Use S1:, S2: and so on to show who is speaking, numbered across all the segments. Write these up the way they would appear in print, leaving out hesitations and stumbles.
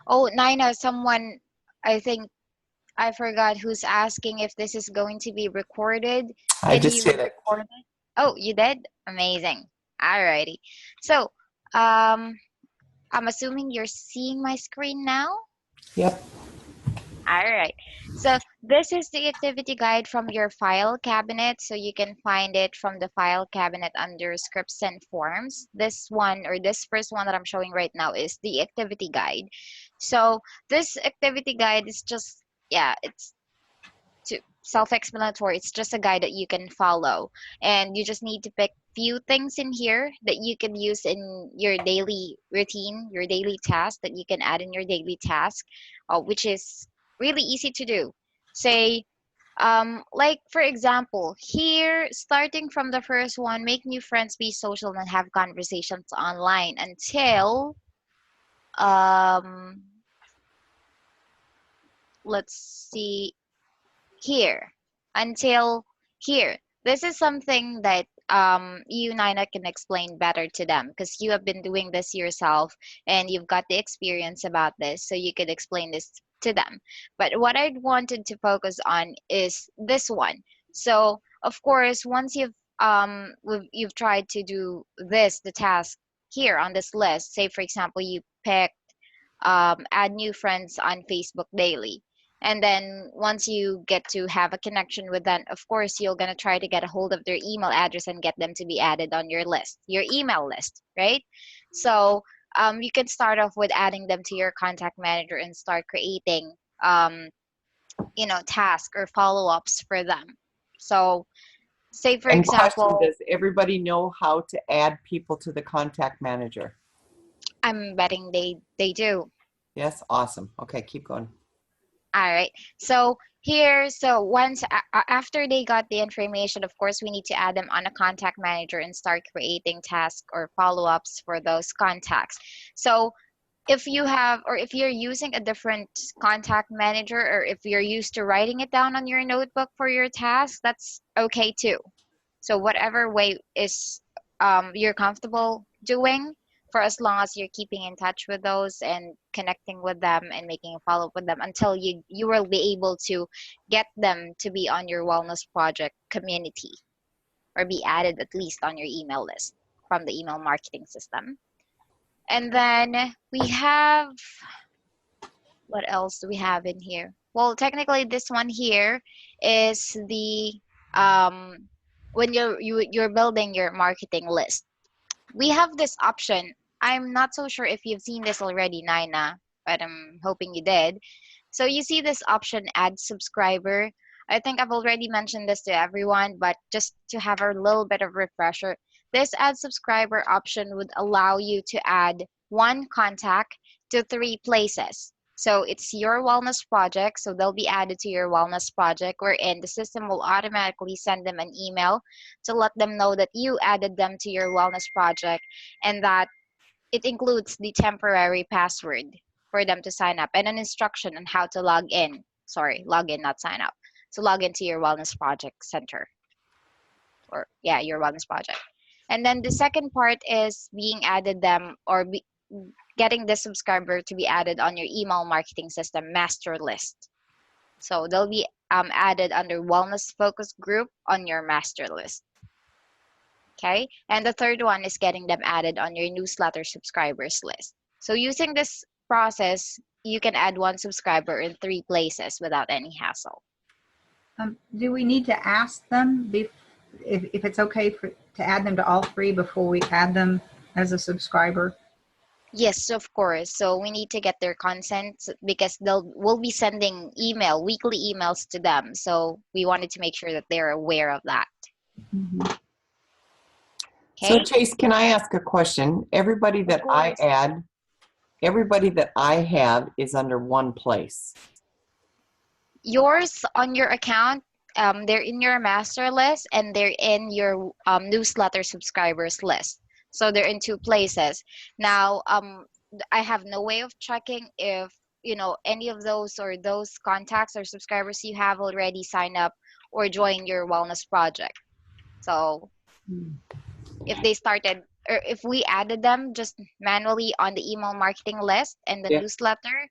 S1: Oh, Nina, someone, I think I forgot who's asking if this is going to be recorded.
S2: I
S1: Can
S2: just
S1: you
S2: hit it.
S1: record it? Oh, you did? Amazing. Alrighty. So, um, I'm assuming you're seeing my screen now?
S2: Yep.
S1: All right. So this is the activity guide from your file cabinet. So you can find it from the file cabinet under scripts and forms. This one or this first one that I'm showing right now is the activity guide. So this activity guide is just, yeah, it's self-explanatory. It's just a guide that you can follow. And you just need to pick few things in here that you can use in your daily routine, your daily task that you can add in your daily task, which is really easy to do. Say, like for example, here, starting from the first one, make new friends, be social, and have conversations online until, um, let's see, here until here. This is something that you, Nina, can explain better to them because you have been doing this yourself and you've got the experience about this, so you could explain this to them. But what I wanted to focus on is this one. So of course, once you've tried to do this, the task here on this list, say for example you pick add new friends on Facebook daily. And then once you get to have a connection with them, of course, you're going to try to get a hold of their email address and get them to be added on your list, your email list, right? So you can start off with adding them to your contact manager and start creating, um, tasks or follow-ups for them. So say, for
S2: And question,
S1: example,
S2: does everybody know how to add people to the contact manager?
S1: I'm betting they do.
S2: Yes, awesome. Okay, keep going.
S1: All right. So here, so once after they got the information, of course, we need to add them on a contact manager and start creating tasks or follow-ups for those contacts. So if you have, or if you're using a different contact manager, or if you're used to writing it down on your notebook for your tasks, that's okay too. So whatever way is you're comfortable doing, for as long as you're keeping in touch with those and connecting with them and making a follow up with them until you will be able to get them to be on your wellness project community or be added at least on your email list from the email marketing system. And then we have, what else do we have in here? Well, technically, this one here is the um, when you're building your marketing list. We have this option. I'm not so sure if you've seen this already, Nina, but I'm hoping you did. So you see this option, add subscriber. I think I've already mentioned this to everyone, but just to have a little bit of refresher, this add subscriber option would allow you to add one contact to three places. So it's your wellness project, so they'll be added to your wellness project, wherein the system will automatically send them an email to let them know that you added them to your wellness project and that it includes the temporary password for them to sign up and an instruction on how to log in. Sorry, log in, not sign up. To log into your wellness project center or, yeah, your wellness project. And then the second part is being added them or getting the subscriber to be added on your email marketing system master list. So they'll be added under wellness focus group on your master list. Okay. And the third one is getting them added on your newsletter subscribers list. So using this process, you can add one subscriber in three places without any hassle.
S3: Do we need to ask them if it's okay to add them to all three before we add them as a subscriber?
S1: Yes, of course. So we need to get their consent because we'll be sending weekly emails to them. So we wanted to make sure that they're aware of that.
S3: Mm-hmm.
S2: So
S1: Okay.
S2: Chase, can I ask a question? Everybody that I add, everybody that I have is under one place.
S1: Yours on your account, they're in your master list and they're in your newsletter subscribers list. So they're in two places. Now, I have no way of checking if any of those or those contacts or subscribers you have already signed up or joined your wellness project. So if they started or if we added them just manually on the email marketing list and the
S2: Yeah.
S1: newsletter,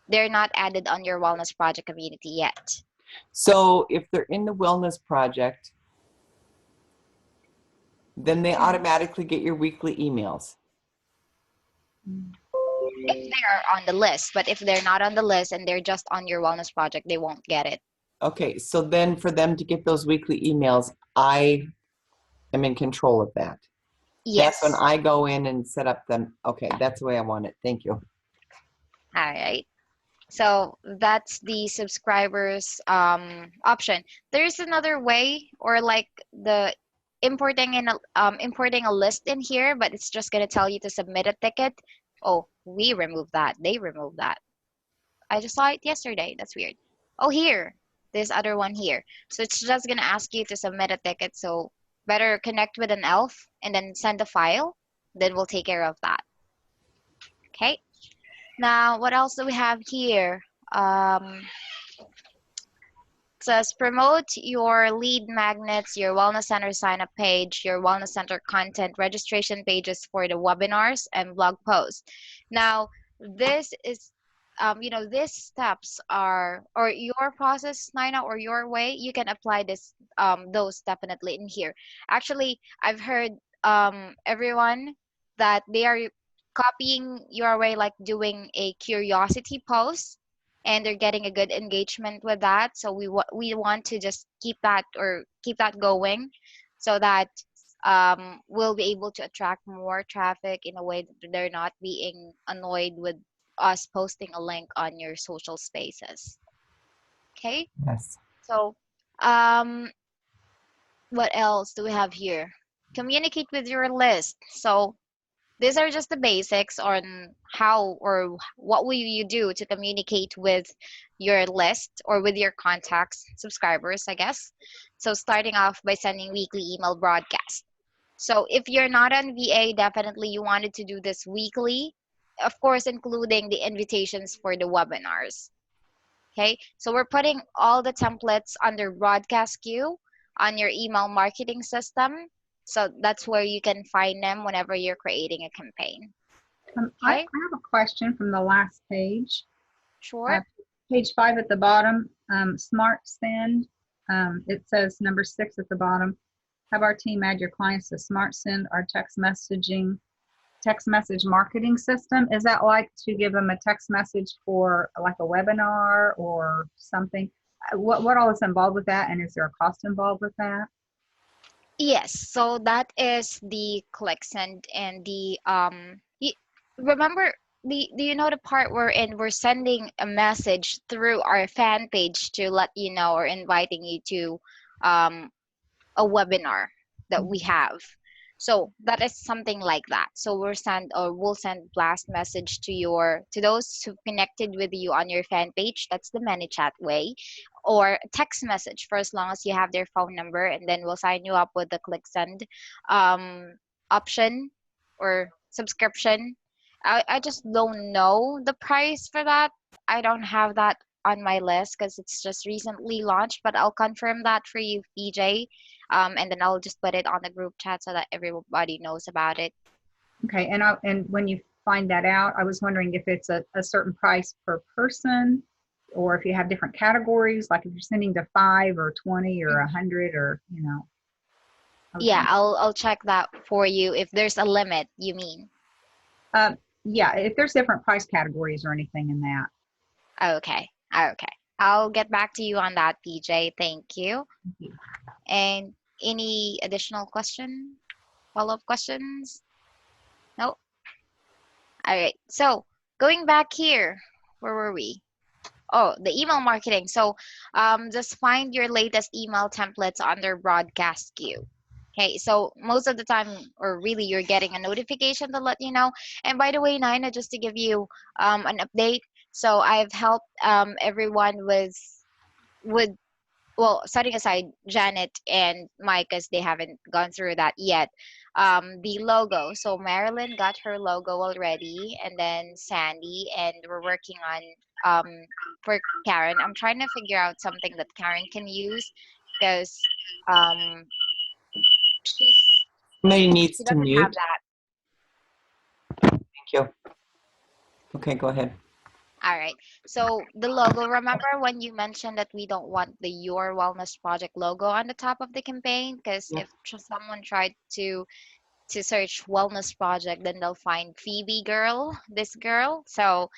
S1: they're not added on your wellness project community yet.
S2: So if they're in the wellness project, then they automatically get your weekly emails.
S1: If they are on the list, but if they're not on the list and they're just on your wellness project, they won't get it.
S2: Okay, so then for them to get those weekly emails, I am in control of that.
S1: Yes.
S2: That's when I go in and set up them. Okay, that's the way I want it. Thank you.
S1: All right. So that's the subscribers option. There's another way, or like the importing a list in here, but it's just gonna tell you to submit a ticket. Oh, we removed that. They removed that. I just saw it yesterday. That's weird. Oh, here, this other one here. So it's just gonna ask you to submit a ticket. So better connect with an elf and then send a file. Then we'll take care of that. Okay. Now, what else do we have here? Says promote your lead magnets, your wellness center sign up page, your wellness center content registration pages for the webinars and blog posts. Now, this is, these steps are, or your process, Nina, or your way, you can apply this, those definitely in here. Actually, I've heard everyone that they are copying your way, like doing a curiosity post, and they're getting a good engagement with that. So we want to just keep that, or keep that going, so that we'll be able to attract more traffic in a way that they're not being annoyed with us posting a link on your social spaces. Okay.
S2: Yes.
S1: So what else do we have here? Communicate with your list. So these are just the basics on how or what will you do to communicate with your list or with your contacts, subscribers, I guess. So starting off by sending weekly email broadcasts. So if you're not on VA, definitely you wanted to do this weekly, of course, including the invitations for the webinars. Okay, so we're putting all the templates under broadcast queue on your email marketing system. So that's where you can find them whenever you're creating a campaign.
S3: I
S1: Okay.
S3: have a question from the last page.
S1: Sure.
S3: Page 5 at the bottom, Smart Send. It says number 6 at the bottom. Have our team add your clients to Smart Send, our text message marketing system. Is that like to give them a text message for like a webinar or something? What all is involved with that, and is there a cost involved with that?
S1: Yes, so that is the ClickSend and the remember do you know the part wherein we're sending a message through our fan page to let you know or inviting you to a webinar that we have. So that is something like that. So we'll send blast message to those who connected with you on your fan page. That's the ManyChat way, or text message for as long as you have their phone number, and then we'll sign you up with the click send option or subscription. I just don't know the price for that. I don't have that on my list because it's just recently launched, but I'll confirm that for you, PJ. And then I'll just put it on the group chat so that everybody knows about it.
S3: Okay, and when you find that out, I was wondering if it's a certain price per person, or if you have different categories, like if you're sending to 5 or 20 or 100, or Okay.
S1: Yeah, I'll check that for you. If there's a limit, you mean?
S3: Yeah, if there's different price categories or anything in that.
S1: Okay. Okay. I'll get back to you on that, PJ. Thank you.
S3: Thank you.
S1: And any additional question? Follow-up questions? No? All right. So going back here, where were we? Oh, the email marketing. So just find your latest email templates under broadcast queue. Okay, so most of the time, or really, you're getting a notification to let you know. And by the way, Nina, just to give you an update, so I've helped everyone with well, setting aside Janet and Mike, as they haven't gone through that yet. The logo. So Marilyn got her logo already, and then Sandy, and we're working on for Karen. I'm trying to figure out something that Karen can use because she's
S2: Somebody needs
S1: she
S2: to
S1: doesn't have
S2: mute.
S1: that.
S2: you. Okay, go ahead.
S1: All right. So the logo, remember when you mentioned that we don't want the Your Wellness Project logo on the top of the campaign? Because
S2: Yeah.
S1: if someone tried to search Wellness Project, then they'll find Phoebe girl, this girl. So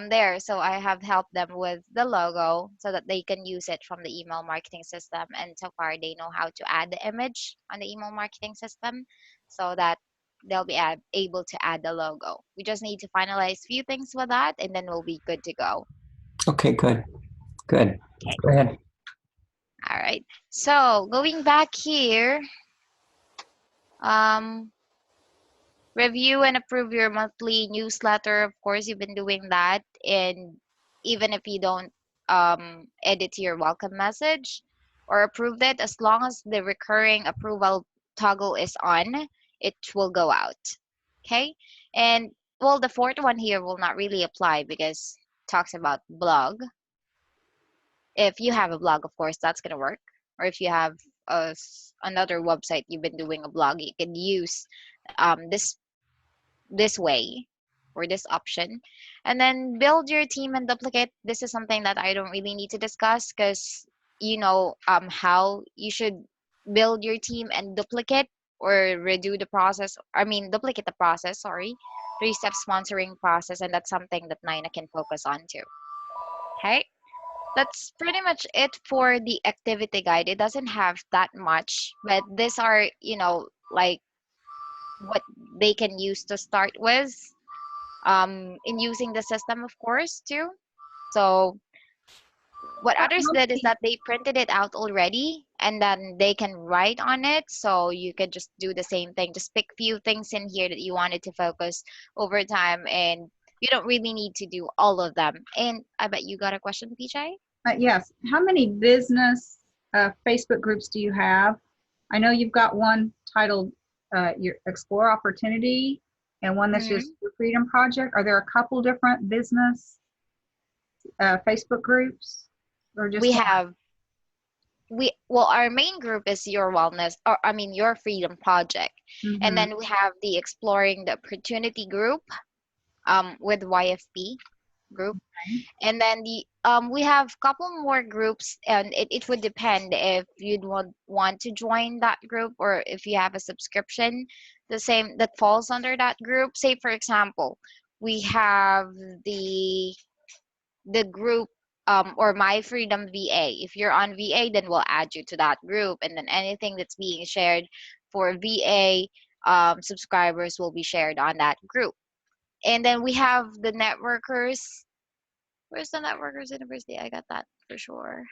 S1: there, so I have helped them with the logo so that they can use it from the email marketing system. And so far, they know how to add the image on the email marketing system so that they'll be able to add the logo. We just need to finalize few things with that, and then we'll be good to go.
S2: Okay, good. Good.
S1: Okay.
S2: Go ahead.
S1: All right. So going back here, um, review and approve your monthly newsletter. Of course, you've been doing that, and even if you don't edit your welcome message or approve it, as long as the recurring approval toggle is on, it will go out. Okay, and well, the fourth one here will not really apply because it talks about blog. If you have a blog, of course, that's gonna work. Or if you have another website you've been doing a blog, you can use this way or this option. And then build your team and duplicate. This is something that I don't really need to discuss because you know how you should build your team and duplicate or redo the process. I mean, duplicate the process, sorry. 3-step sponsoring process, and that's something that Nina can focus on too. Okay, that's pretty much it for the activity guide. It doesn't have that much, but these are, like what they can use to start with in using the system, of course, too. So what others did is that they printed it out already and then they can write on it. So you could just do the same thing. Just pick few things in here that you wanted to focus over time, and you don't really need to do all of them. And I bet you got a question, PJ?
S3: Yes. How many business Facebook groups do you have? I know you've got one titled your Explore Opportunity and one that's just your Freedom Project. Are there a couple different business Facebook groups, or just
S1: We
S3: one?
S1: have well, our main group is Your Wellness, or I mean Your Freedom Project. And
S3: Mhm.
S1: then we have the Exploring the Opportunity group with YFP group. And then we have a couple more groups, and it would depend if you'd want to join that group or if you have a subscription the same that falls under that group. Say for example, we have the group or My Freedom VA. If you're on VA, then we'll add you to that group, and then anything that's being shared for VA subscribers will be shared on that group. And then we have the networkers. Where's the Networkers University? I got that for sure.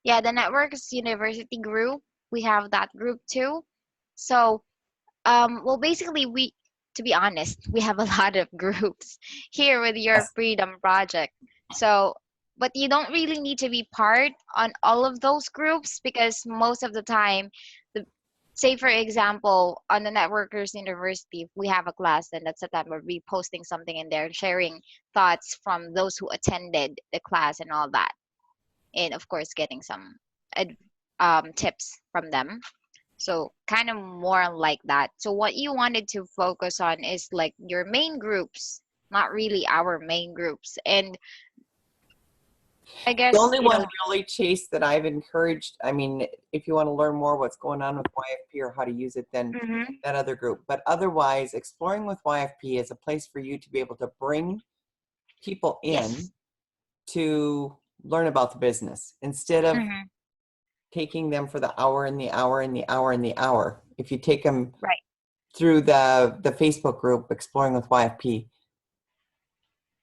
S1: Yeah, the Networkers University group. We have that group too. So, well, basically, to be honest, we have a lot of groups here with Your
S2: Yes.
S1: Freedom Project. So, but you don't really need to be part on all of those groups because most of the time, say for example, on the Networkers University, if we have a class, then that's the time we'll be posting something in there, sharing thoughts from those who attended the class and all that, and of course, getting some tips from them. So kind of more like that. So what you wanted to focus on is like your main groups, not really our main groups. And I
S2: The
S1: guess,
S2: only one really, Chase, that I've encouraged, I mean, if you want to learn more what's going on with YFP or how to use it, then
S1: Mhm.
S2: that other group. But otherwise, Exploring with YFP is a place for you to be able to bring people in
S1: Yes.
S2: to learn about the business instead of
S1: Mhm.
S2: taking them for the hour and the hour and the hour and the hour. If you take them
S1: Right.
S2: through the Facebook group, Exploring with YFP,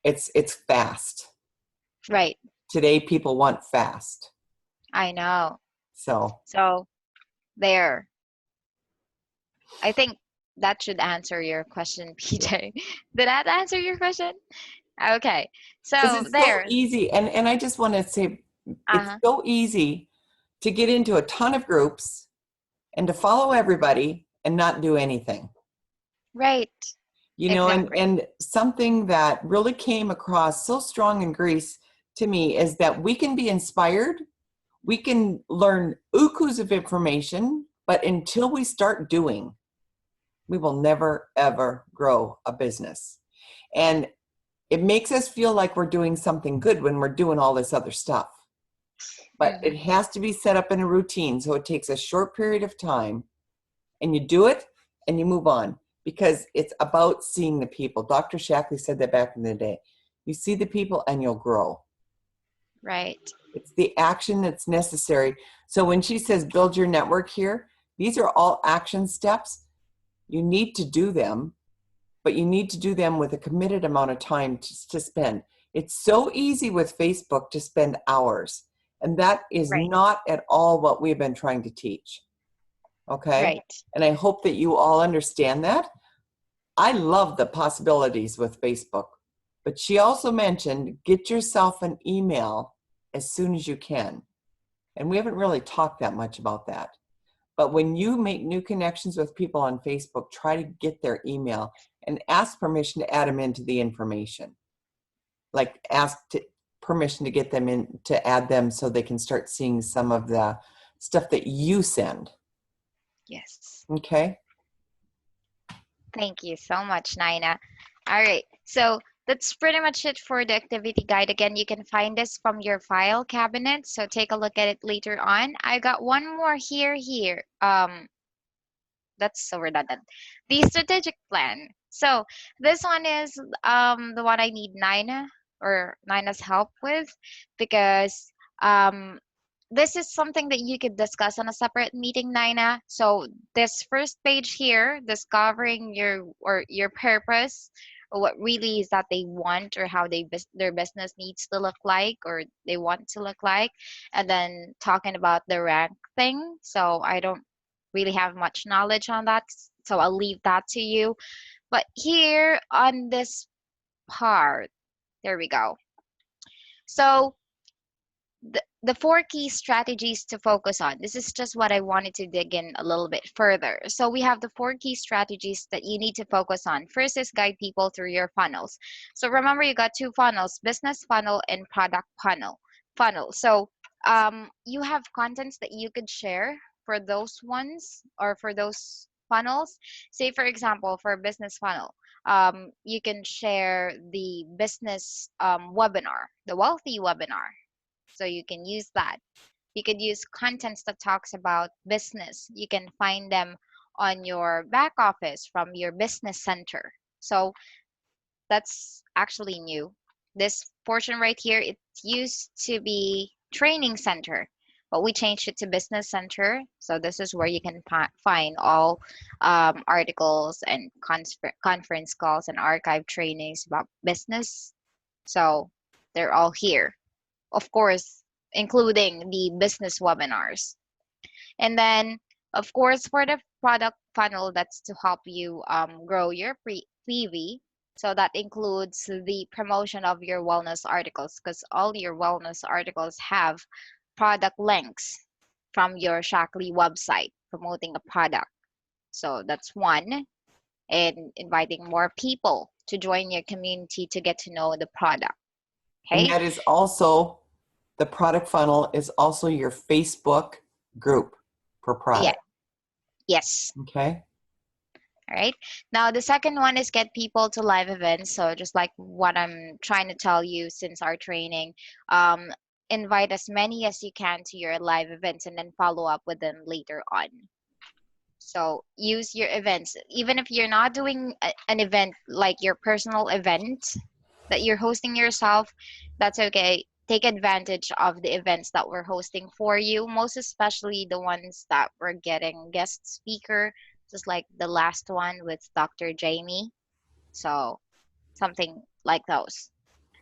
S2: it's fast.
S1: Right.
S2: Today, people want fast.
S1: I know.
S2: So
S1: So there. I think that should answer your question, PJ. Did that answer your question? Okay.
S2: because
S1: So
S2: it's so
S1: there.
S2: easy, and I just want to say it's
S1: Uh-huh.
S2: so easy to get into a ton of groups and to follow everybody and not do anything.
S1: Right.
S2: You know,
S1: Exactly.
S2: and something that really came across so strong in Greece to me is that we can be inspired, we can learn ukus of information, but until we start doing, we will never, ever grow a business. And it makes us feel like we're doing something good when we're doing all this other stuff. But it has to be set up in a routine. So it takes a short period of time and you do it and you move on, because it's about seeing the people. Dr. Shackley said that back in the day. You see the people and you'll grow.
S1: Right.
S2: It's the action that's necessary. So when she says build your network here, these are all action steps. You need to do them, but you need to do them with a committed amount of time to spend. It's so easy with Facebook to spend hours, and that is
S1: Right.
S2: not at all what we've been trying to teach. Okay?
S1: Right.
S2: And I hope that you all understand that. I love the possibilities with Facebook, but she also mentioned get yourself an email as soon as you can. And we haven't really talked that much about that. But when you make new connections with people on Facebook, try to get their email and ask permission to add them into the information. Like ask permission to get them in, to add them so they can start seeing some of the stuff that you send.
S1: Yes.
S2: Okay?
S1: Thank you so much, Nina. All right. So that's pretty much it for the activity guide. Again, you can find this from your file cabinet. So take a look at it later on. I got one more here. That's so redundant. The strategic plan. So this one is the one I need Nina's help with, because this is something that you could discuss on a separate meeting, Nina. So this first page here, discovering your purpose, or what really is that they want, or how their business needs to look like, or they want to look like, and then talking about the rank thing. So I don't really have much knowledge on that, so I'll leave that to you. But here on this part, there we go. So the four key strategies to focus on. This is just what I wanted to dig in a little bit further. So we have the four key strategies that you need to focus on. First is guide people through your funnels. So remember, you got two funnels: business funnel and product funnel. So you have contents that you could share for those ones, or for those funnels. Say for example, for a business funnel, you can share the business webinar, the wealthy webinar. So you can use that. You could use contents that talks about business. You can find them on your back office from your business center. So that's actually new. This portion right here, it used to be training center, but we changed it to business center. So this is where you can find all articles and conference calls and archive trainings about business. So they're all here, of course, including the business webinars. And then, of course, for the product funnel, that's to help you grow your PV. So that includes the promotion of your wellness articles, because all your wellness articles have product links from your Shackley website promoting a product. So that's one. And inviting more people to join your community to get to know the product.
S2: And
S1: Okay.
S2: that is also, the product funnel is also your Facebook group for product.
S1: Yeah. Yes.
S2: Okay.
S1: All right. Now, the second one is get people to live events. So just like what I'm trying to tell you since our training, invite as many as you can to your live events and then follow up with them later on. So use your events. Even if you're not doing an event like your personal event that you're hosting yourself, that's okay. Take advantage of the events that we're hosting for you, most especially the ones that we're getting guest speaker, just like the last one with Dr. Jamie. So something like those.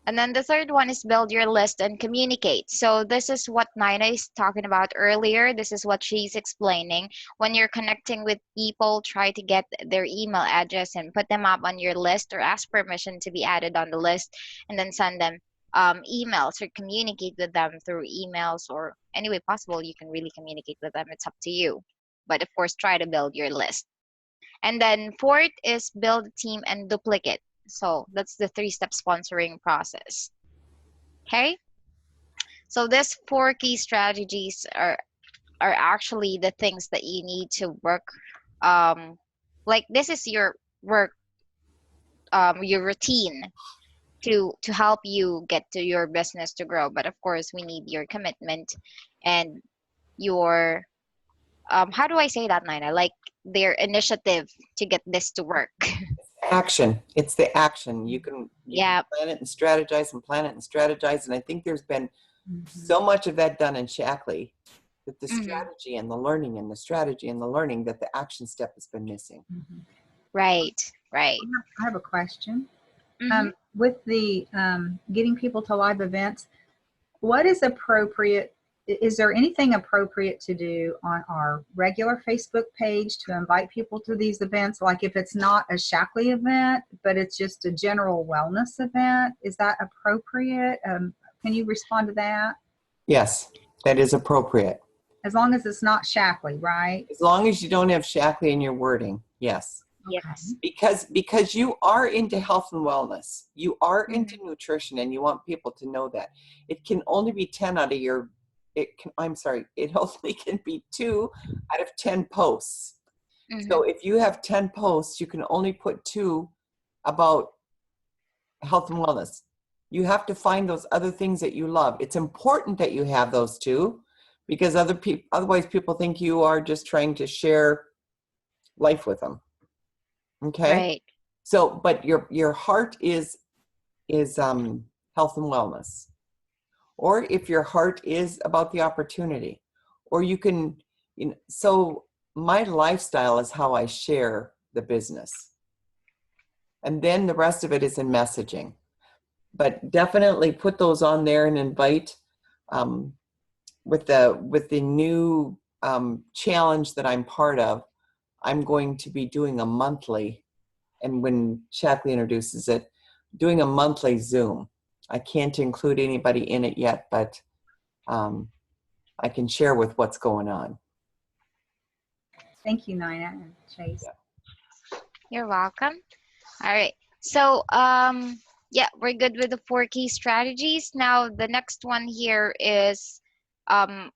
S1: And then the third one is build your list and communicate. So this is what Nina is talking about earlier. This is what she's explaining. When you're connecting with people, try to get their email address and put them up on your list, or ask permission to be added on the list, and then send them emails or communicate with them through emails, or any way possible you can really communicate with them. It's up to you. But of course, try to build your list. And then fourth is build a team and duplicate. So that's the 3-step sponsoring process. Okay. So these 4 key strategies are actually the things that you need to work like this is your work, your routine to help you get to your business to grow. But of course, we need your commitment and your how do I say that, Nina? Like their initiative to get this to work.
S2: Action. It's the action. You can
S1: Yeah.
S2: plan it and strategize and plan it and strategize. And I think there's been so much of that done in Shackley, that the
S1: Hmm.
S2: strategy and the learning and the strategy and the learning, that the action step has been missing.
S1: Right. Right.
S3: I have a question.
S1: Hmm.
S3: With the getting people to live events, what is appropriate? Is there anything appropriate to do on our regular Facebook page to invite people to these events? Like if it's not a Shackley event, but it's just a general wellness event, is that appropriate? Can you respond to that?
S2: Yes, that is appropriate.
S3: As long as it's not Shackley, right?
S2: As long as you don't have Shackley in your wording, yes.
S1: Yes.
S2: Because you are into health and wellness. You are into
S1: Mhm.
S2: nutrition, and you want people to know that. It can only be 10 out of your, I'm sorry, it only can be 2 out of 10 posts. So
S1: Mhm.
S2: if you have 10 posts, you can only put 2 about health and wellness. You have to find those other things that you love. It's important that you have those 2, because otherwise people think you are just trying to share life with them. Okay?
S1: Right.
S2: So, but your heart is health and wellness. Or if your heart is about the opportunity, or you can, so my lifestyle is how I share the business. And then the rest of it is in messaging. But definitely put those on there and invite, with the new challenge that I'm part of. I'm going to be doing a monthly, and when Shackley introduces it, doing a monthly Zoom. I can't include anybody in it yet, but I can share with what's going on.
S3: Thank you, Nina and Chase.
S1: You're welcome. All right. So, yeah, we're good with the 4 key strategies. Now, the next one here is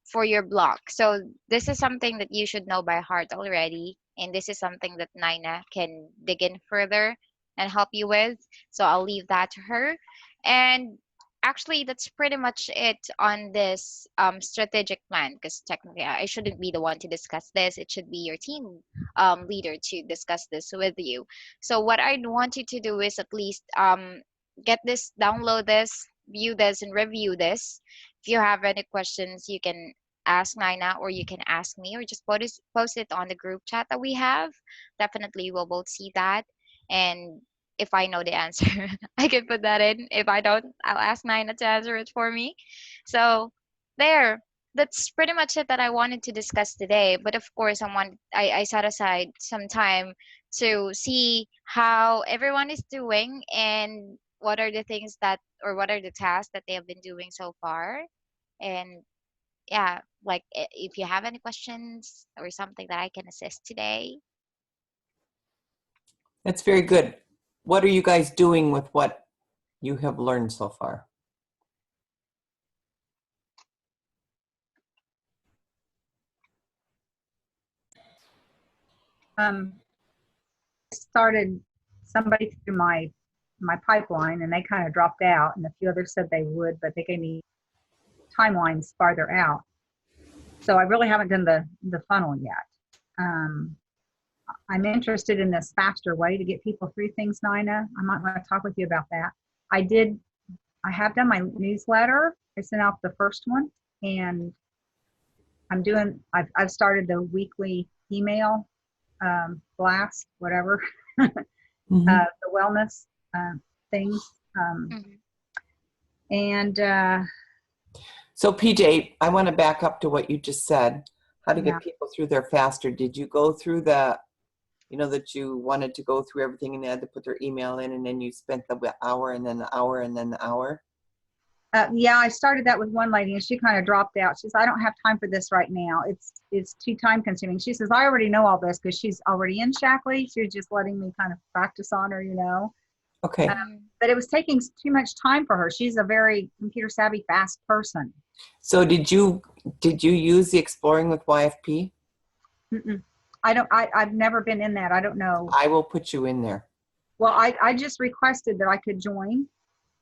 S1: for your blog. So, this is something that you should know by heart already, and this is something that Nina can dig in further and help you with. So, I'll leave that to her. And actually, that's pretty much it on this strategic plan, because technically, I shouldn't be the one to discuss this. It should be your team leader to discuss this with you. So what I'd want you to do is at least get this, download this, view this, and review this. If you have any questions, you can ask Nina or you can ask me, or just post it on the group chat that we have. Definitely we'll both see that. And if I know the answer, I can put that in. If I don't, I'll ask Nina to answer it for me. So there, that's pretty much it that I wanted to discuss today. But of course, I set aside some time to see how everyone is doing and what are the things that, or what are the tasks that they have been doing so far. And yeah, like if you have any questions or something that I can assist today.
S2: That's very good. What are you guys doing with what you have learned so far?
S3: Started somebody through my pipeline, and they kind of dropped out, and a few others said they would, but they gave me timelines farther out. So I really haven't done the funnel yet. I'm interested in this faster way to get people through things, Nina. I might want to talk with you about that. I have done my newsletter. I sent out the first one, and I've started the weekly email blast, whatever, the wellness things.
S1: Mhm.
S3: And
S2: So PJ, I want to back up to what you just said, how to
S3: yeah,
S2: get people through there faster. Did you go through that you wanted to go through everything and they had to put their email in, and then you spent the hour and then the hour and then the hour?
S3: yeah, I started that with one lady, and she kind of dropped out. She says, "I don't have time for this right now. It's too time consuming." She says, "I already know all this because she's already in Shackley. She's just letting me kind of practice on her."
S2: Okay.
S1: Mhm.
S3: But it was taking too much time for her. She's a very computer savvy, fast person.
S2: So did you use the Exploring with YFP?
S3: Mm-mm. I've never been in that. I don't know.
S2: I will put you in there.
S3: Well, I just requested that I could join,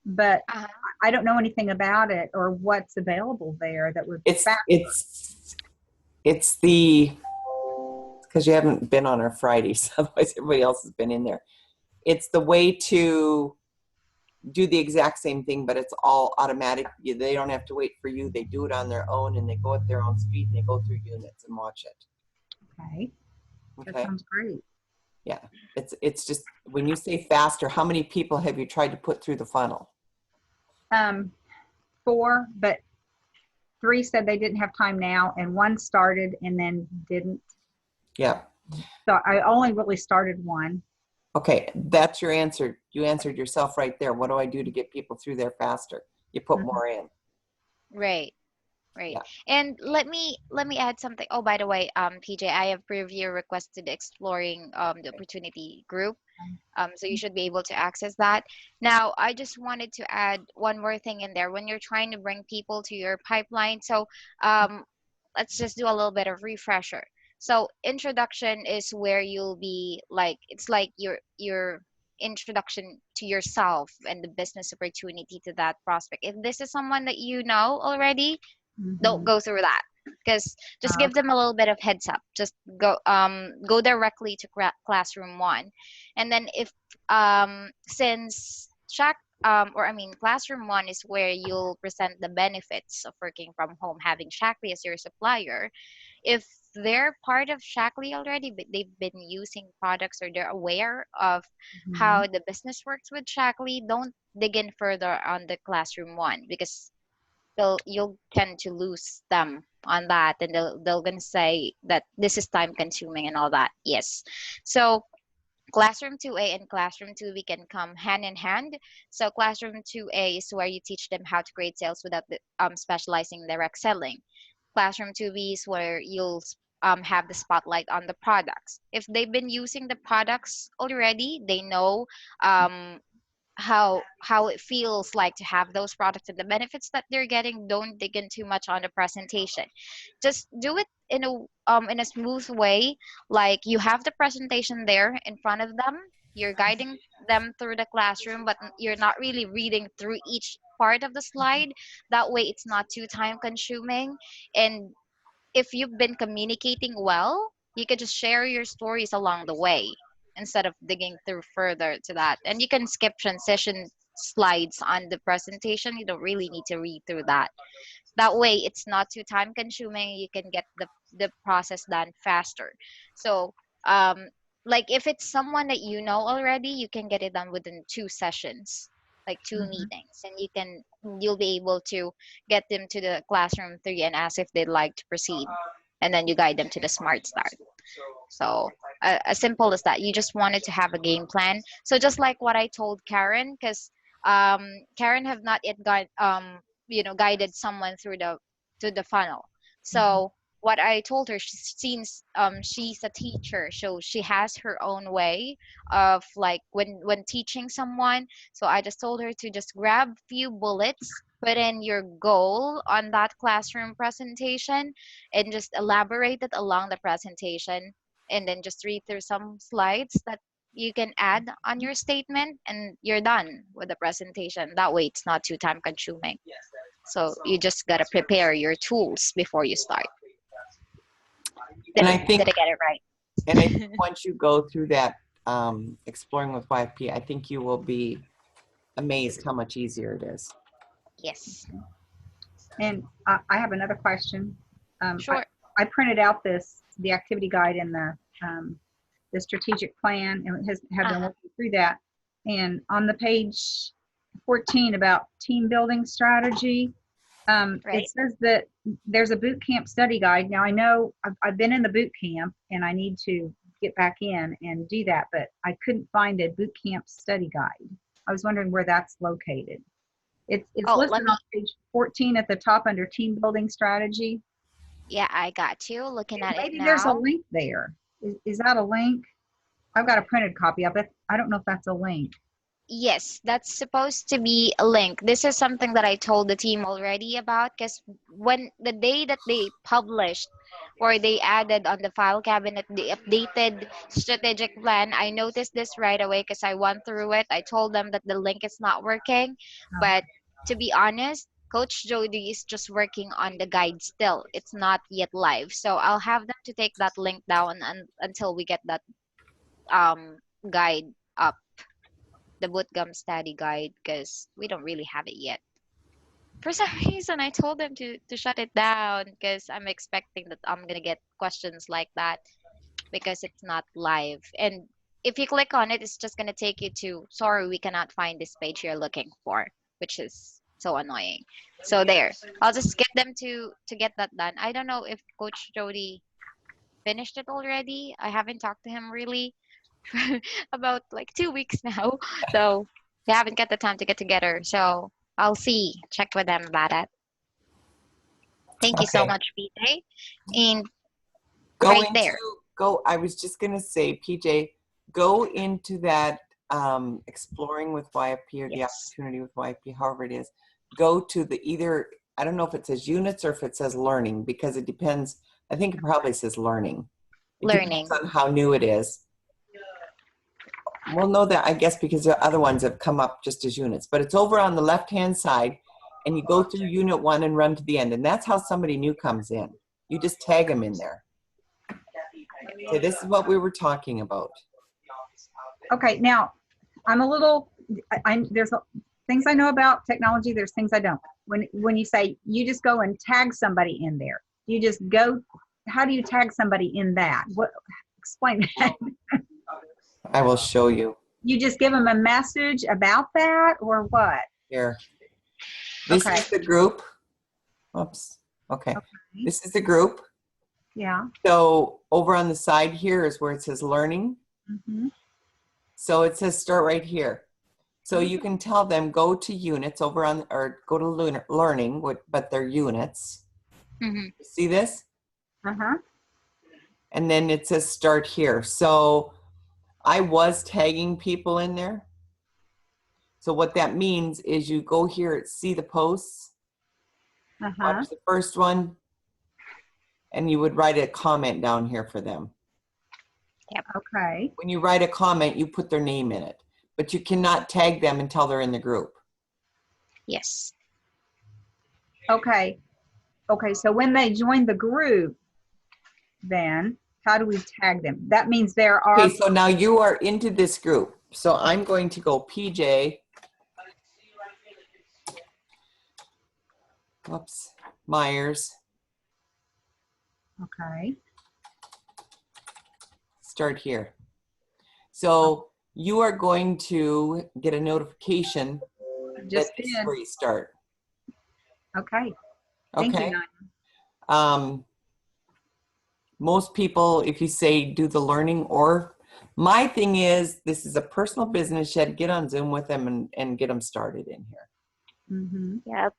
S3: but
S1: Uh-huh.
S3: I don't know anything about it or what's available there that would.
S2: It's the, because you haven't been on our Fridays, otherwise everybody else has been in there. It's the way to do the exact same thing, but it's all automatic. They don't have to wait for you. They do it on their own, and they go at their own speed, and they go through units and watch it.
S3: Okay. That
S2: Okay.
S3: sounds great.
S2: Yeah. It's just, when you say faster, how many people have you tried to put through the funnel?
S3: 4, but 3 said they didn't have time now, and 1 started and then didn't.
S2: Yeah.
S3: So I only really started 1.
S2: Okay, that's your answer. You answered yourself right there. What do I do to get people through there faster? You put more in.
S1: Right. Right.
S2: Yeah.
S1: And let me add something. Oh, by the way, PJ, I have preview requested exploring the opportunity group. So you should be able to access that. Now, I just wanted to add one more thing in there when you're trying to bring people to your pipeline. So let's just do a little bit of refresher. So introduction is where you'll be like, it's like your introduction to yourself and the business opportunity to that prospect. If this is someone that you know already, don't go through that, because just give them a little bit of heads up. Just go directly to classroom 1. And then if since classroom 1 is where you'll present the benefits of working from home, having Shaklee as your supplier. If they're part of Shaklee already, but they've been using products or they're aware of how the business works with Shaklee, don't dig in further on the classroom 1, because you'll tend to lose them on that, and they'll gonna say that this is time consuming and all that. Yes. So classroom 2A and classroom 2B can come hand in hand. So classroom 2A is where you teach them how to create sales without specializing in direct selling. Classroom 2B is where you'll have the spotlight on the products. If they've been using the products already, they know um, how it feels like to have those products and the benefits that they're getting. Don't dig in too much on the presentation. Just do it in a smooth way, like you have the presentation there in front of them. You're guiding them through the classroom, but you're not really reading through each part of the slide. That way it's not too time consuming. And if you've been communicating well, you could just share your stories along the way instead of digging through further to that. And you can skip transition slides on the presentation. You don't really need to read through that. That way, it's not too time consuming. You can get the process done faster. So, like if it's someone that you know already, you can get it done within 2 sessions, like 2 meetings, and you'll be able to get them to the classroom 3 and ask if they'd like to proceed, and then you guide them to the smart start. So as simple as that. You just wanted to have a game plan. So just like what I told Karen, because Karen have not yet guided someone through the funnel. So what I told her, since she's a teacher, so she has her own way of like when teaching someone. So I just told her to just grab few bullets, put in your goal on that classroom presentation, and just elaborate it along the presentation, and then just read through some slides that you can add on your statement, and you're done with the presentation. That way it's not too time consuming. So you just got to prepare your tools before you start. Did I get it right?
S2: And I think once you go through that exploring with YFP, I think you will be amazed how much easier it is.
S1: Yes.
S3: And I have another question.
S1: Sure.
S3: I printed out the activity guide and the strategic plan, and have been working through that. And on the page 14 about team building strategy, it says that there's a boot camp study guide. Now I know I've been in the boot camp and I need to get back in and do that, but I couldn't find a boot camp study guide. I was wondering where that's located. It's listed on page 14 at the top under team building strategy.
S1: Yeah, I got you. Looking at it now.
S3: Maybe there's a link there. Is that a link? I've got a printed copy of it. I don't know if that's a link.
S1: Yes, that's supposed to be a link. This is something that I told the team already about, because when the day that they published or they added on the file cabinet the updated strategic plan, I noticed this right away because I went through it. I told them that the link is not working,
S3: Oh,
S1: but to be honest, Coach Jody is just working on the guide still. It's not yet live. So I'll have them to take that link down until we get that guide up, the bootgum study guide, because we don't really have it yet. For some reason, I told them to shut it down because I'm expecting that I'm gonna get questions like that because it's not live. And if you click on it, it's just gonna take you to, sorry, we cannot find this page you're looking for, which is so annoying. So there, I'll just get them to get that done. I don't know if Coach Jody finished it already. I haven't talked to him really about like 2 weeks now. So we haven't got the time to get together. So I'll see, check with them about it. Thank you so
S2: Okay.
S1: much, PJ. And
S2: Go
S1: right
S2: into,
S1: there.
S2: I was just going to say, PJ, go into that exploring with YFP or the
S1: Yes.
S2: opportunity with YFP, however it is. Go to the either, I don't know if it says units or if it says learning, because it depends. I think it probably says learning. It
S1: Learning.
S2: depends on how new it is. We'll know that, I guess, because the other ones have come up just as units. But it's over on the left-hand side, and you go through unit 1 and run to the end. And that's how somebody new comes in. You just tag them in there. Okay, this is what we were talking about.
S3: okay, now I'm a little. There's things I know about technology. There's things I don't. When you say you just go and tag somebody in there, you just go. How do you tag somebody in that? What? Explain that.
S2: I will show you.
S3: You just give them a message about that, or what?
S2: Here. This
S3: Okay.
S2: is the group. Oops. Okay.
S3: Okay.
S2: This is the group.
S3: Yeah.
S2: So over on the side here is where it says learning.
S3: Mm-hmm.
S2: So it says start right here. So you can tell them go to units over on, or go to learning, but they're units.
S1: Mm-hmm.
S2: See this?
S3: Uh-huh.
S2: And then it says start here. So I was tagging people in there. So what that means is you go here, see the posts,
S3: Uh-huh.
S2: watch the first one, and you would write a comment down here for them.
S3: Okay.
S2: When you write a comment, you put their name in it, but you cannot tag them until they're in the group.
S1: Yes.
S3: Okay. Okay. So when they join the group, then how do we tag them? That means there are.
S2: Okay, so now you are into this group. So I'm going to go PJ. Oops, Myers.
S3: Okay.
S2: Start here. So you are going to get a notification
S3: Just
S2: that this is
S3: did.
S2: where you start.
S3: Okay. Thank
S2: Okay.
S3: you, Nina.
S2: Most people, if you say do the learning, or my thing is, this is a personal business, you had to get on Zoom with them and get them started in here.
S3: Mm-hmm.
S1: Yep.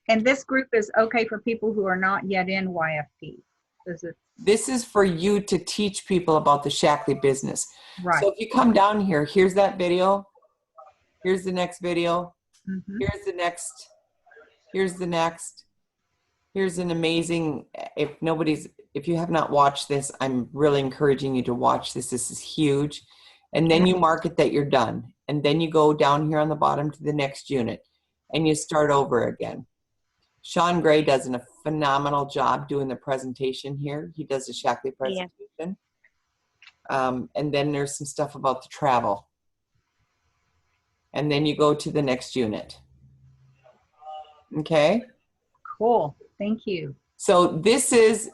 S3: And this group is okay for people who are not yet in YFP. Is it
S2: This is for you to teach people about the Shaklee business.
S3: right?
S2: So if you come down here, here's that video. Here's the next video.
S3: Mm-hmm.
S2: Here's the next. Here's the next. Here's an amazing, if you have not watched this, I'm really encouraging you to watch this. This is huge. And then you mark it that you're done. And then you go down here on the bottom to the next unit and you start over again. Sean Gray does a phenomenal job doing the presentation here. He does the Shaklee presentation. And then there's some stuff about the travel. And then you go to the next unit. Okay?
S3: Cool. Thank you.
S2: So this is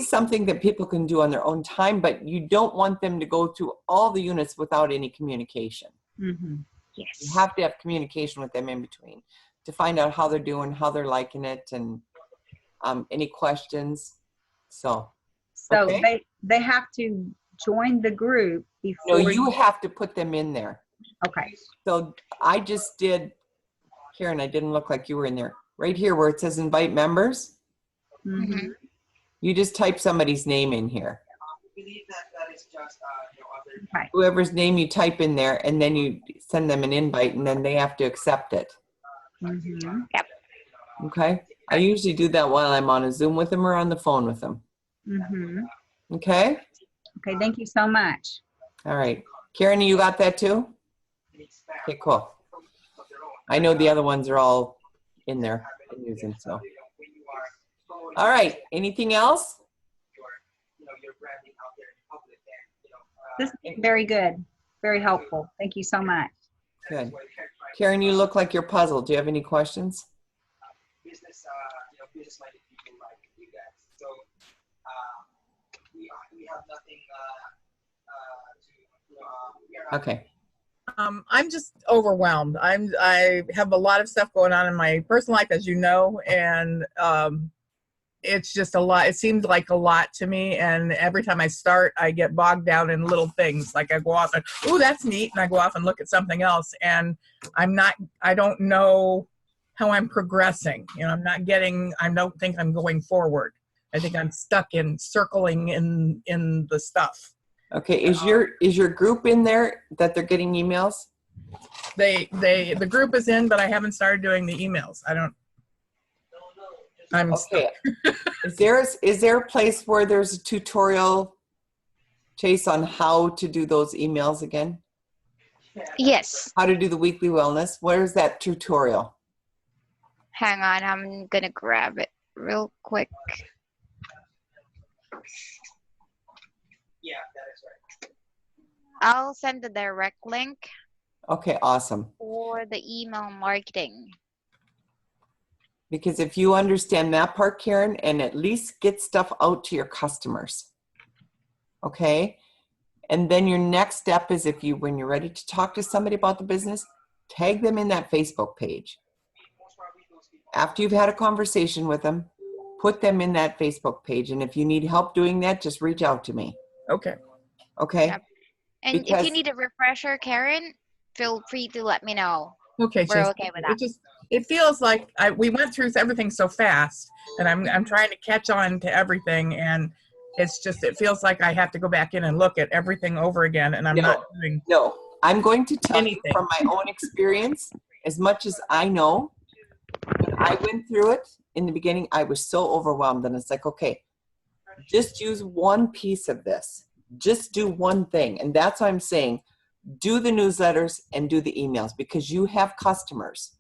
S2: something that people can do on their own time, but you don't want them to go through all the units without any communication.
S3: Mm-hmm.
S2: You
S1: Yes.
S2: have to have communication with them in between to find out how they're doing, how they're liking it, and any questions. So okay.
S3: they have to join the group
S2: No,
S3: before.
S2: you have to put them in there.
S3: Okay.
S2: So I just did, Karen, I didn't look like you were in there. Right here where it says invite members,
S3: Mm-hmm.
S1: Mm-hmm.
S2: you just type somebody's name in here.
S3: Okay.
S2: Whoever's name you type in there, and then you send them an invite, and then they have to accept it.
S3: Mm-hmm.
S2: Okay? I usually do that while I'm on a Zoom with them or on the phone with them.
S3: Mm-hmm.
S2: Okay?
S3: Okay, thank you so much.
S2: All right. Karen, you got that too? Okay, cool. I know the other ones are all in there and using, so. All right. Anything else?
S3: This is very good, very helpful. Thank you so much.
S2: Good. Karen, you look like you're puzzled. Do you have any questions? Okay.
S4: I'm just overwhelmed. I have a lot of stuff going on in my personal life, as you know, and it's just a lot. It seems like a lot to me, and every time I start, I get bogged down in little things. Like I go off and, oh, that's neat, and I go off and look at something else, and I don't know how I'm progressing. You know, I don't think I'm going forward. I think I'm stuck in circling in the stuff.
S2: Okay. Is your group in there that they're getting emails?
S4: The group is in, but I haven't started doing the emails. I'm
S2: Okay. Is there a place where there's a tutorial, Chase, on how to do those emails again?
S1: Yes.
S2: How to do the weekly wellness? Where's that tutorial?
S1: Hang on, I'm gonna grab it real quick. I'll send the direct link
S2: Okay, awesome.
S1: for the email marketing.
S2: Because if you understand that part, Karen, and at least get stuff out to your customers, okay? And then your next step is when you're ready to talk to somebody about the business, tag them in that Facebook page. After you've had a conversation with them, put them in that Facebook page. And if you need help doing that, just reach out to me.
S4: okay.
S2: Okay?
S1: Yep. And if
S2: Because-
S1: you need a refresher, Karen, feel free to let me know.
S4: Okay,
S1: We're
S4: Chase.
S1: okay with that.
S4: It feels like we went through everything so fast, and I'm trying to catch on to everything, and it feels like I have to go back in and look at everything over again, and I'm not doing
S2: No, I'm going to tell
S4: anything.
S2: you from my own experience, as much as I know, when I went through it in the beginning, I was so overwhelmed. And it's like, okay, just use one piece of this. Just do one thing. And that's why I'm saying, do the newsletters and do the emails because you have customers.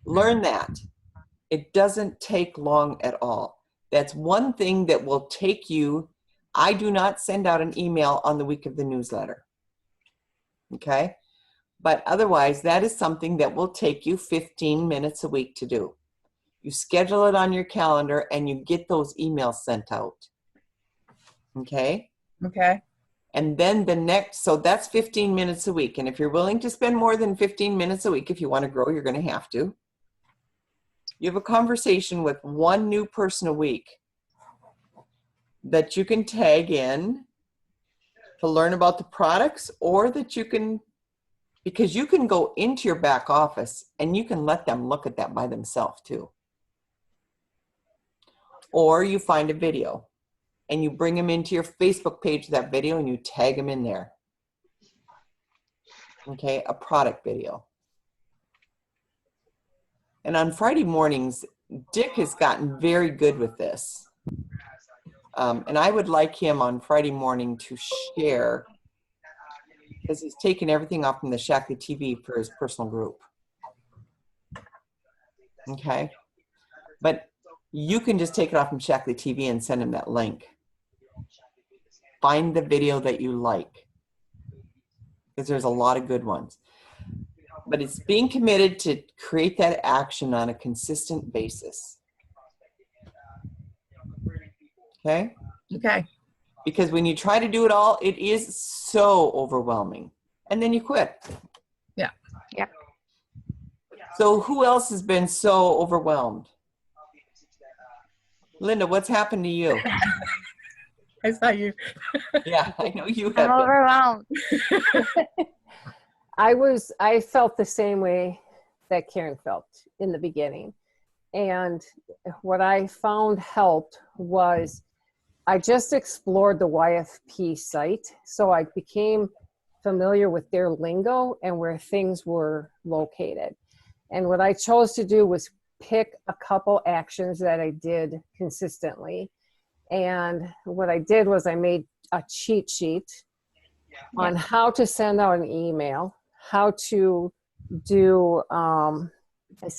S2: Learn that. It doesn't take long at all. That's one thing that will take you. I do not send out an email on the week of the newsletter. Okay? But otherwise, that is something that will take you 15 minutes a week to do. You schedule it on your calendar and you get those emails sent out. Okay?
S4: Okay.
S2: And then so that's 15 minutes a week. And if you're willing to spend more than 15 minutes a week, if you want to grow, you're going to have to. You have a conversation with one new person a week that you can tag in to learn about the products, or that you can, because you can go into your back office and you can let them look at that by themselves too. Or you find a video and you bring them into your Facebook page, that video, and you tag them in there. Okay, a product video. And on Friday mornings, Dick has gotten very good with this. And I would like him on Friday morning to share, because he's taken everything off from the Shaklee TV for his personal group. Okay? But you can just take it off from Shaklee TV and send him that link. Find the video that you like, because there's a lot of good ones. But it's being committed to create that action on a consistent basis. Okay?
S4: Okay.
S2: Because when you try to do it all, it is so overwhelming. And then you quit.
S4: Yeah.
S1: Yep.
S2: So who else has been so overwhelmed? Linda, what's happened to you?
S4: I saw you.
S2: Yeah, I know you
S1: I'm
S2: have been.
S1: overwhelmed.
S5: I felt the same way that Karen felt in the beginning. And what I found helped was I just explored the YFP site, so I became familiar with their lingo and where things were located. And what I chose to do was pick a couple actions that I did consistently. And what I did was I made a cheat sheet on how to send out an email, how to do, I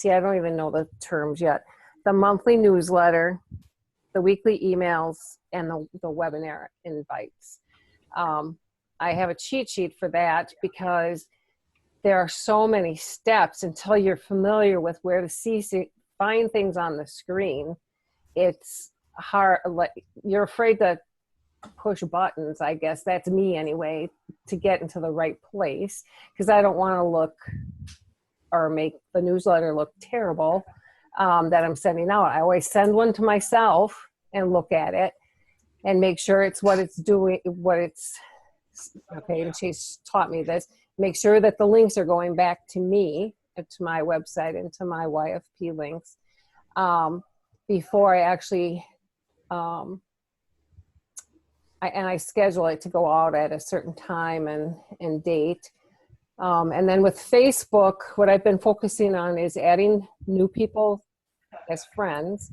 S5: don't even know the terms yet, the monthly newsletter, the weekly emails, and the webinar invites. I have a cheat sheet for that because there are so many steps until you're familiar with where to find things on the screen. It's hard, like you're afraid to push buttons, I guess. That's me anyway, to get into the right place, because I don't want to look or make the newsletter look terrible that I'm sending out. I always send one to myself and look at it and make sure it's what it's doing, okay, and she's taught me this. Make sure that the links are going back to me, to my website, and to my YFP links before I actually, I schedule it to go out at a certain time and date. And then with Facebook, what I've been focusing on is adding new people as friends,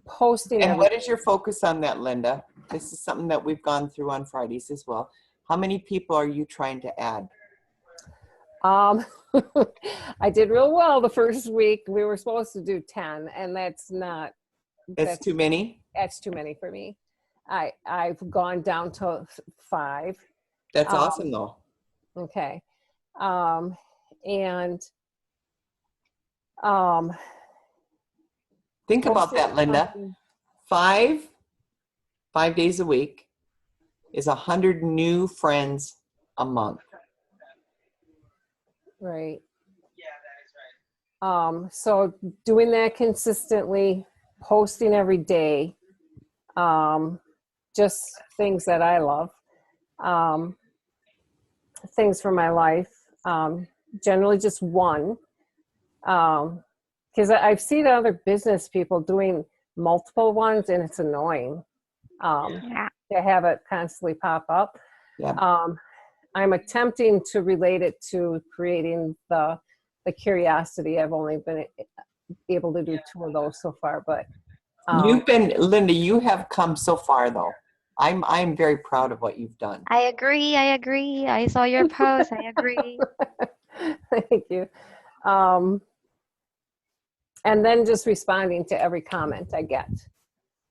S5: posting.
S2: And what is your focus on that, Linda? This is something that we've gone through on Fridays as well. How many people are you trying to add?
S5: I did real well the first week. We were supposed to do 10, and that's
S2: too many?
S5: That's too many for me. I've gone down to 5.
S2: That's awesome though.
S5: Okay.
S2: Think about that, Linda. 5 days a week is 100 new friends a month.
S5: Right. So doing that consistently, posting every day, just things that I love, things for my life, generally just one, because I've seen other business people doing multiple ones, and it's annoying to have it constantly pop up.
S2: Yeah.
S5: I'm attempting to relate it to creating the curiosity. I've only been able to do 2 of those so far, but
S2: Linda, you have come so far though. I'm very proud of what you've done.
S1: I agree. I saw your post. I agree.
S5: Thank you. And then just responding to every comment I get,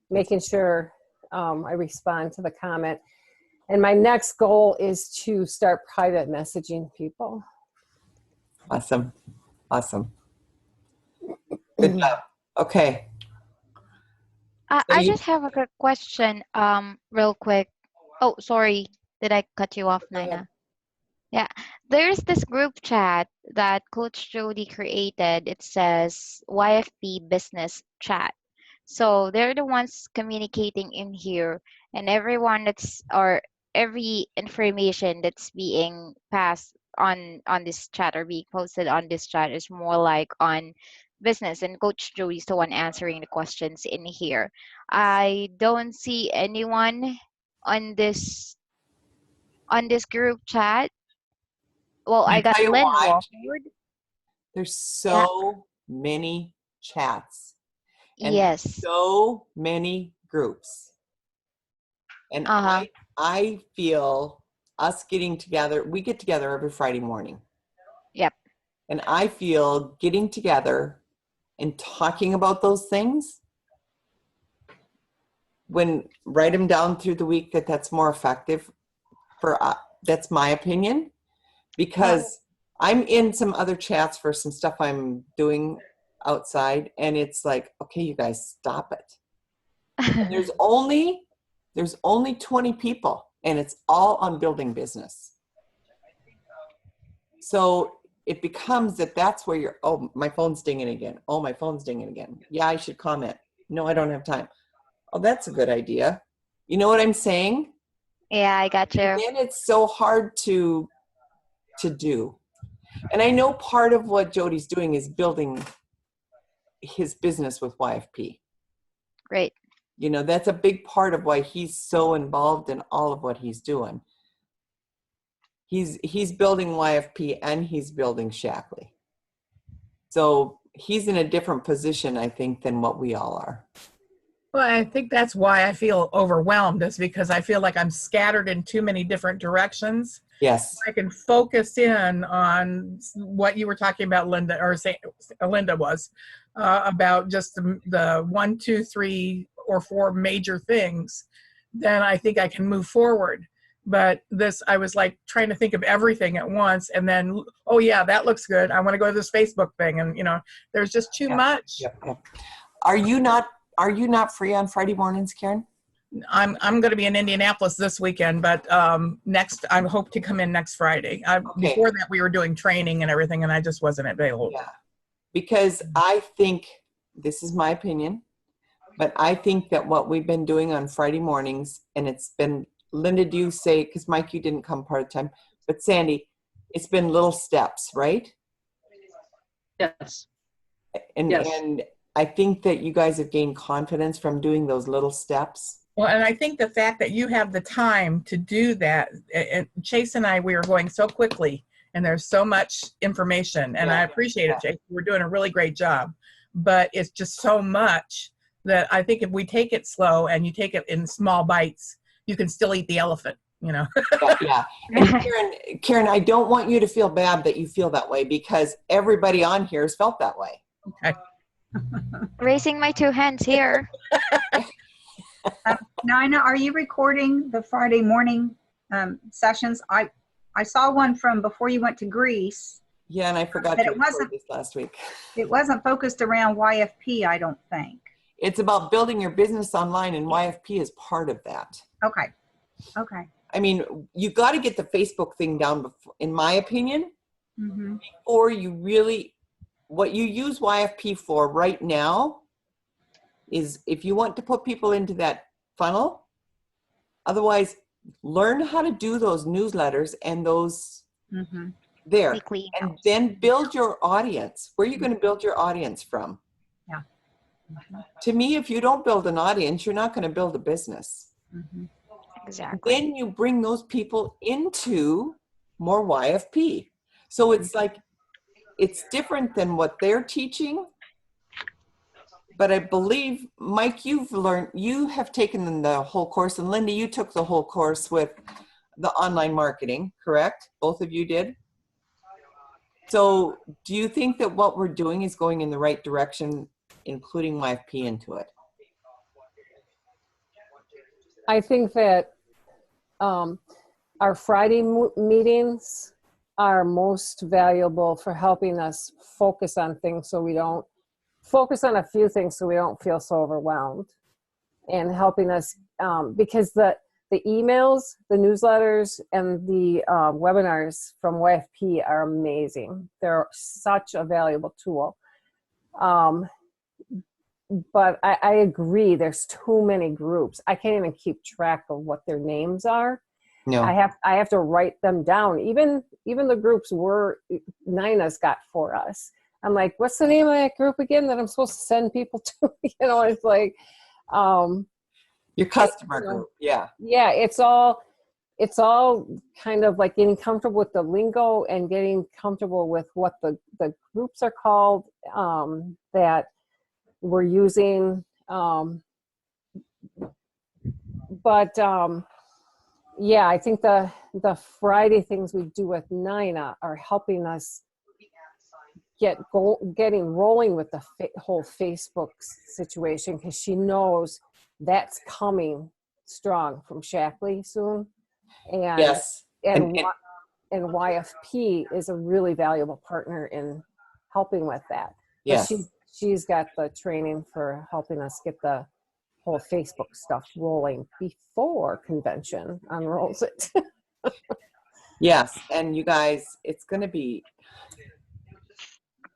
S5: making sure I respond to the comment. And my next goal is to start private messaging people.
S2: Awesome. Good job. Okay.
S1: I just have a quick question, real quick. Oh, sorry. Did I cut you off, Nina? Yeah. There's this group chat that Coach Jody created. It says YFP Business Chat. So they're the ones communicating in here, and everyone every information that's being passed on this chat or being posted on this chat is more like on business, and Coach Joey's the one answering the questions in here. I don't see anyone on this group chat. Well, I got
S2: tell you
S1: Lynn
S2: why,
S1: Walford.
S2: There's so many chats. And
S1: Yes.
S2: so many groups. And I feel us getting together, we get together every Friday morning.
S1: Yep.
S2: And I feel getting together and talking about those things, write them down through the week, that's more effective that's my opinion, because I'm in some other chats for some stuff I'm doing outside, and it's like, okay, you guys, stop it. There's only 20 people, and it's all on building business. So it becomes that's where you're, oh, my phone's dinging again. Oh, my phone's dinging again. Yeah, I should comment. No, I don't have time. Oh, that's a good idea. You know what I'm saying?
S1: Yeah, I got you.
S2: And then it's so hard to do. And I know part of what Jody's doing is building his business with YFP.
S1: Great.
S2: You know, that's a big part of why he's so involved in all of what he's doing. He's building YFP and he's building Shackley. So he's in a different position, I think, than what we all are.
S4: Well, I think that's why I feel overwhelmed, is because I feel like I'm scattered in too many different directions.
S2: Yes.
S4: I can focus in on what you were talking about, Linda, or say Linda was, about just the 1, 2, 3, or 4 major things. Then I think I can move forward. But this, I was like trying to think of everything at once, and then, oh yeah, that looks good. I want to go to this Facebook thing, and you know, there's just too much.
S2: Yep. Are you not free on Friday mornings, Karen?
S4: I'm going to be in Indianapolis this weekend, but next I hope to come in next Friday. Before that, we were doing training and everything, and I just wasn't available.
S2: Yeah, because I think, this is my opinion, but I think that what we've been doing on Friday mornings, and it's been, Linda, do you say, because Mike, you didn't come part-time, but Sandy, it's been little steps, right?
S6: Yes.
S2: And,
S6: Yes.
S2: and I think that you guys have gained confidence from doing those little steps.
S4: Well, and I think the fact that you have the time to do that, and Chase and I, we are going so quickly, and there's so much information, and
S2: Yeah.
S4: I appreciate it, Chase. We're doing a really great job, but it's just so much that I think if we take it slow and you take it in small bites, you can still eat the elephant, you know?
S2: Yeah. And Karen, I don't want you to feel bad that you feel that way, because everybody on here has felt that way.
S4: Okay.
S1: Raising my 2 hands here.
S3: Nina, are you recording the Friday morning sessions? I saw one from before you went to Greece.
S2: Yeah, and I forgot
S3: But
S2: to
S3: it
S2: record
S3: wasn't-
S2: this last week.
S3: It wasn't focused around YFP, I don't think.
S2: It's about building your business online, and YFP is part of that.
S3: Okay. Okay.
S2: I mean, you got to get the Facebook thing down, before, in my opinion,
S3: Mm-hmm.
S2: or you really, what you use YFP for right now is if you want to put people into that funnel. Otherwise, learn how to do those newsletters and those
S3: Mm-hmm.
S2: there,
S1: Weekly
S2: and
S1: emails.
S2: then build your audience. Where are you going to build your audience from?
S3: Yeah.
S2: To me, if you don't build an audience, you're not going to build a business.
S3: Mm-hmm.
S1: Exactly.
S2: Then you bring those people into more YFP. So it's like, it's different than what they're teaching. But I believe, Mike, you have taken the whole course, and Linda, you took the whole course with the online marketing, correct? Both of you did? So do you think that what we're doing is going in the right direction, including YFP into it?
S5: I think that our Friday meetings are most valuable for helping us focus on things, so we don't focus on a few things so we don't feel so overwhelmed, and helping us because the emails, the newsletters, and the webinars from YFP are amazing. They're such a valuable tool. But I agree, there's too many groups. I can't even keep track of what their names are.
S2: No.
S5: I have to write them down. Even the groups Nina's got for us. I'm like, what's the name of that group again that I'm supposed to send people to? You know, it's like,
S2: Your customer group, yeah.
S5: yeah, it's all kind of like getting comfortable with the lingo and getting comfortable with what the groups are called that we're using. Yeah, I think the Friday things we do with Nina are helping us getting rolling with the whole Facebook situation, because she knows that's coming strong from Shackley soon, and
S2: Yes.
S5: and YFP is a really valuable partner in helping with that. But
S2: Yes.
S5: she's got the training for helping us get the whole Facebook stuff rolling before convention unrolls it.
S2: Yes, and you guys, it's going to be,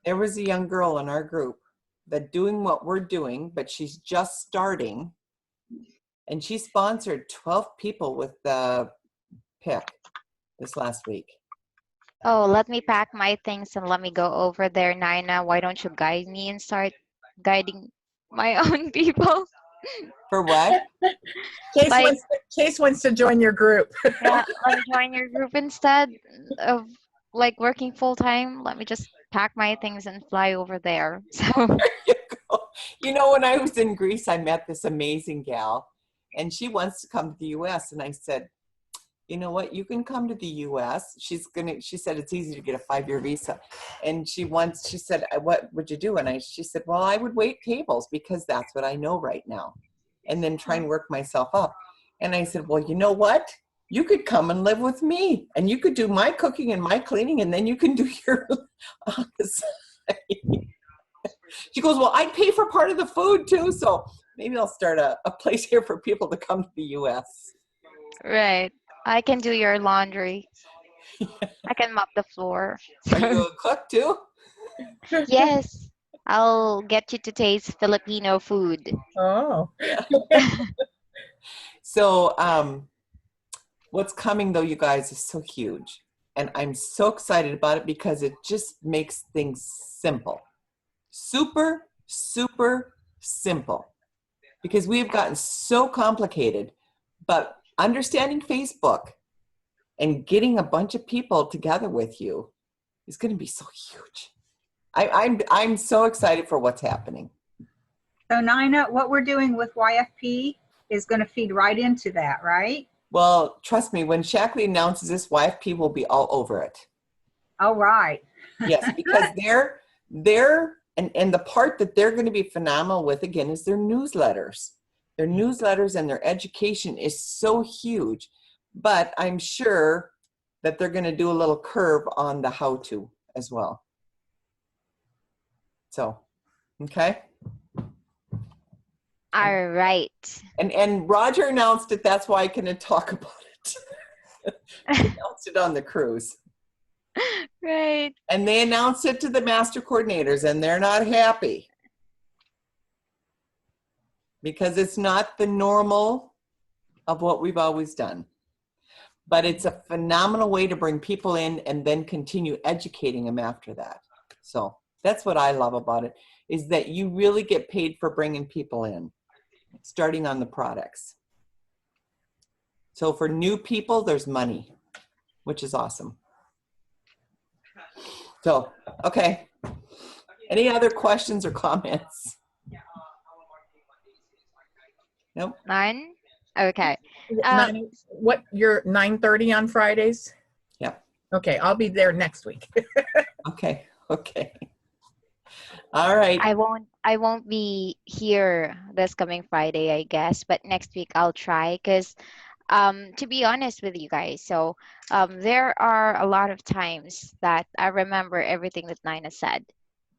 S2: there was a young girl in our group that doing what we're doing, but she's just starting, and she sponsored 12 people with the pick this last week.
S1: Oh, let me pack my things and let me go over there, Nina. Why don't you guide me and start guiding my own people?
S2: For what?
S1: Like,
S4: Case wants to join your group.
S1: yeah, let me join your group instead of like working full time. Let me just pack my things and fly over there. So,
S2: You know, when I was in Greece, I met this amazing gal, and she wants to come to the U.S. And I said, you know what? You can come to the U.S. She said it's easy to get a 5-year visa, and she said, what would you do? And she said, well, I would wait tables because that's what I know right now, and then try and work myself up. And I said, well, you know what? You could come and live with me, and you could do my cooking and my cleaning, and then you can do your She goes, well, I pay for part of the food too, so maybe I'll start a place here for people to come to the U.S.
S1: right. I can do your laundry. I can mop the floor.
S2: Are you a cook too?
S1: Yes, I'll get you to taste Filipino food.
S4: Oh.
S2: So what's coming though, you guys, is so huge. And I'm so excited about it because it just makes things simple. Super, super simple. Because we have gotten so complicated, but understanding Facebook and getting a bunch of people together with you is going to be so huge. I'm so excited for what's happening.
S3: So Nina, what we're doing with YFP is going to feed right into that, right?
S2: Well, trust me, when Shackley announces this, YFP will be all over it.
S3: All right.
S2: Yes, because and the part that they're going to be phenomenal with, again, is their newsletters. Their newsletters and their education is so huge. But I'm sure that they're going to do a little curve on the how-to as well. So, okay.
S1: All right.
S2: And Roger announced it. That's why I can talk about it. He announced it on the cruise.
S1: Right.
S2: And they announced it to the master coordinators, and they're not happy. Because it's not the normal of what we've always done. But it's a phenomenal way to bring people in and then continue educating them after that. So that's what I love about it, is that you really get paid for bringing people in, starting on the products. So for new people, there's money, which is awesome. So, okay. Any other questions or comments? Nope.
S1: None? Okay.
S4: What, you're 9:30 on Fridays?
S2: Yeah.
S4: Okay, I'll be there next week.
S2: Okay. Okay. All right.
S1: I won't be here this coming Friday, I guess, but next week I'll try because to be honest with you guys, so there are a lot of times that I remember everything that Nina said.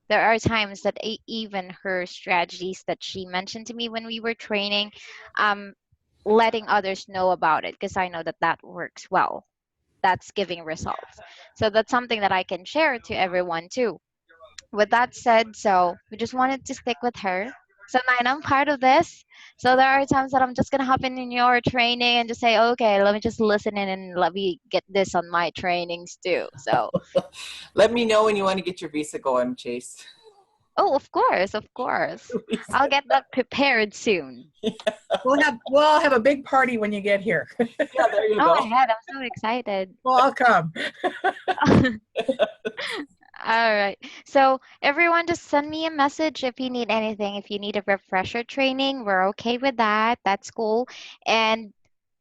S1: There are times that even her strategies that she mentioned to me when we were training, letting others know about it because I know that that works well. That's giving results. So that's something that I can share to everyone too. With that said, so we just wanted to stick with her. So Nina, I'm part of this. So there are times that I'm just gonna hop in your training and just say, okay, let me just listen in and let me get this on my trainings too. So
S2: Let me know when you want to get your visa going, Chase.
S1: oh, of course, of course. I'll get that prepared soon.
S4: We'll have a big party when you get here.
S2: Yeah, there you
S1: Oh
S2: go.
S1: my God, I'm so excited.
S4: Well, I'll come.
S1: All right. So everyone just send me a message if you need anything. If you need a refresher training, we're okay with that. That's cool. And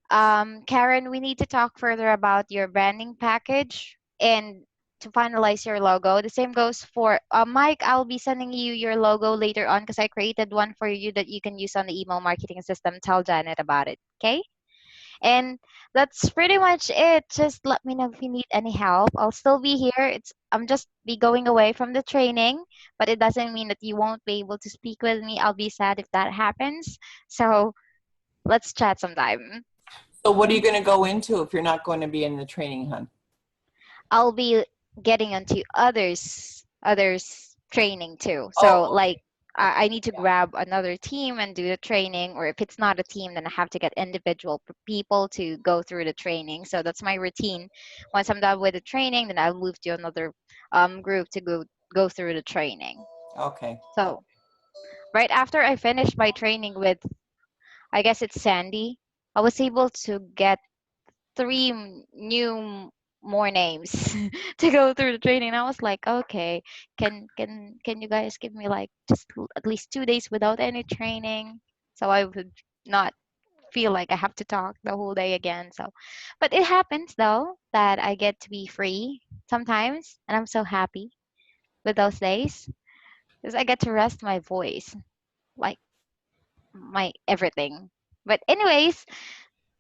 S1: Karen, we need to talk further about your branding package and to finalize your logo. The same goes for Mike. I'll be sending you your logo later on because I created one for you that you can use on the email marketing system. Tell Janet about it. Okay. And that's pretty much it. Just let me know if you need any help. I'll still be here. I'm just be going away from the training, but it doesn't mean that you won't be able to speak with me. I'll be sad if that happens. So let's chat sometime.
S2: So what are you going to go into if you're not going to be in the training, hon?
S1: I'll be getting into others training too. So like I need to grab another team and do the training, or if it's not a team, then I have to get individual people to go through the training. So that's my routine. Once I'm done with the training, then I'll move to another group to go through the training.
S2: Okay.
S1: So right after I finish my training with I guess it's Sandy. I was able to get more names to go through the training. I was like, okay, can you guys give me like just at least 2 days without any training, so I would not feel like I have to talk the whole day again. So, but it happens though that I get to be free sometimes, and I'm so happy with those days because I get to rest my voice, like my everything. But anyways,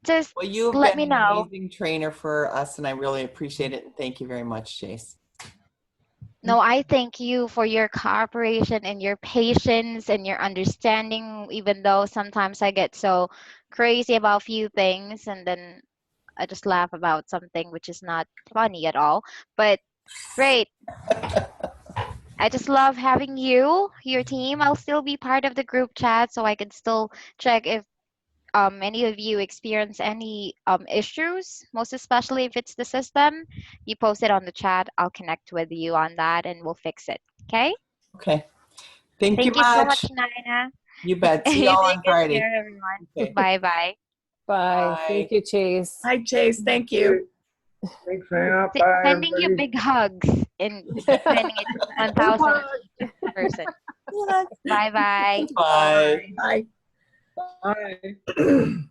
S1: just
S2: Well, you've
S1: let
S2: been
S1: me
S2: an
S1: know.
S2: amazing trainer for us, and I really appreciate it. And thank you very much, Chase.
S1: No, I thank you for your cooperation and your patience and your understanding, even though sometimes I get so crazy about few things and then I just laugh about something which is not funny at all. But great. I just love having you, your team. I'll still be part of the group chat so I can still check if any of you experience any issues, most especially if it's the system. You post it on the chat. I'll connect with you on that and we'll fix it. Okay?
S2: Okay. Thank you
S1: Thank you so much,
S2: much.
S1: Nina.
S2: You bet. See
S1: You
S2: y'all
S1: take
S2: on
S1: good
S2: Friday.
S1: care, everyone.
S2: Okay.
S1: Bye bye.
S5: Bye.
S2: Bye.
S5: Thank you, Chase.
S4: Hi, Chase. Thank you.
S6: Thanks, man. Bye,
S1: Sending you
S6: everybody.
S1: big hugs and sending it to 1,000 person. Bye bye.
S2: Bye.
S4: Bye.
S6: Bye.